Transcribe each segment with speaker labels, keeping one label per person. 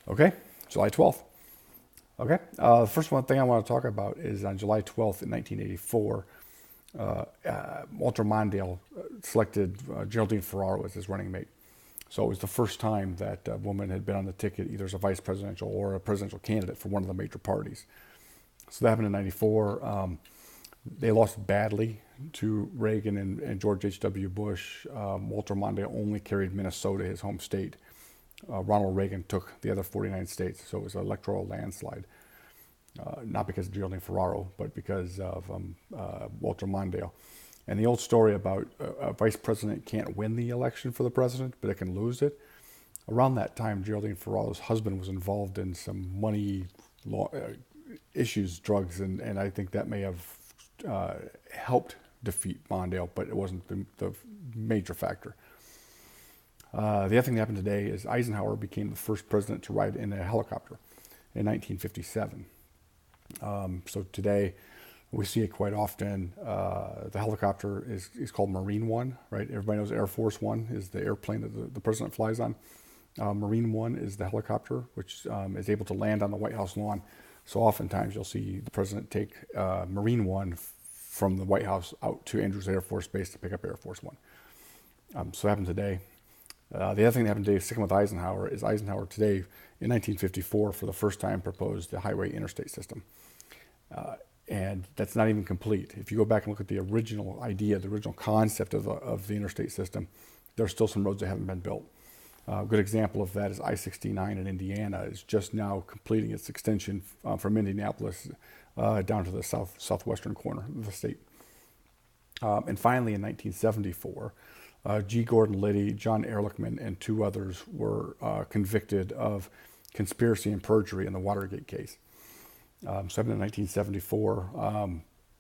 Speaker 1: Okay, July 12th. Okay, the first one thing I want to talk about is on July 12th in 1984, Walter Mondale selected Geraldine Ferraro as his running mate. So it was the first time that a woman had been on the ticket either as a vice presidential or a presidential candidate for one of the major parties. So that happened in 94. They lost badly to Reagan and George H.W. Bush. Walter Mondale only carried Minnesota, his home state. Ronald Reagan took the other 49 states, so it was an electoral landslide. Not because of Geraldine Ferraro, but because of Walter Mondale. And the old story about a vice president can't win the election for the president, but it can lose it. Around that time, Geraldine Ferraro's husband was involved in some money law, issues, drugs, and I think that may have helped defeat Mondale, but it wasn't the major factor. The other thing that happened today is Eisenhower became the first president to ride in a helicopter in 1957. So today we see it quite often. The helicopter is called Marine One, right? Everybody knows Air Force One is the airplane that the president flies on. Marine One is the helicopter, which is able to land on the White House lawn. So oftentimes you'll see the president take Marine One from the White House out to Andrews Air Force Base to pick up Air Force One. So it happened today. The other thing that happened today, sticking with Eisenhower, is Eisenhower today in 1954 for the first time proposed the highway interstate system. And that's not even complete. If you go back and look at the original idea, the original concept of the interstate system, there's still some roads that haven't been built. A good example of that is I-69 in Indiana is just now completing its extension from Indianapolis down to the southwestern corner of the state. And finally, in 1974, G. Gordon Liddy, John Ehrlichman, and two others were convicted of conspiracy and perjury in the Watergate case. So happened in 1974,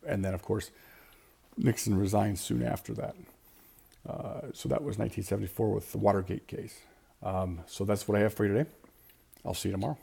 Speaker 1: and then of course Nixon resigned soon after that. So that was 1974 with the Watergate case. So that's what I have for you today. I'll see you tomorrow.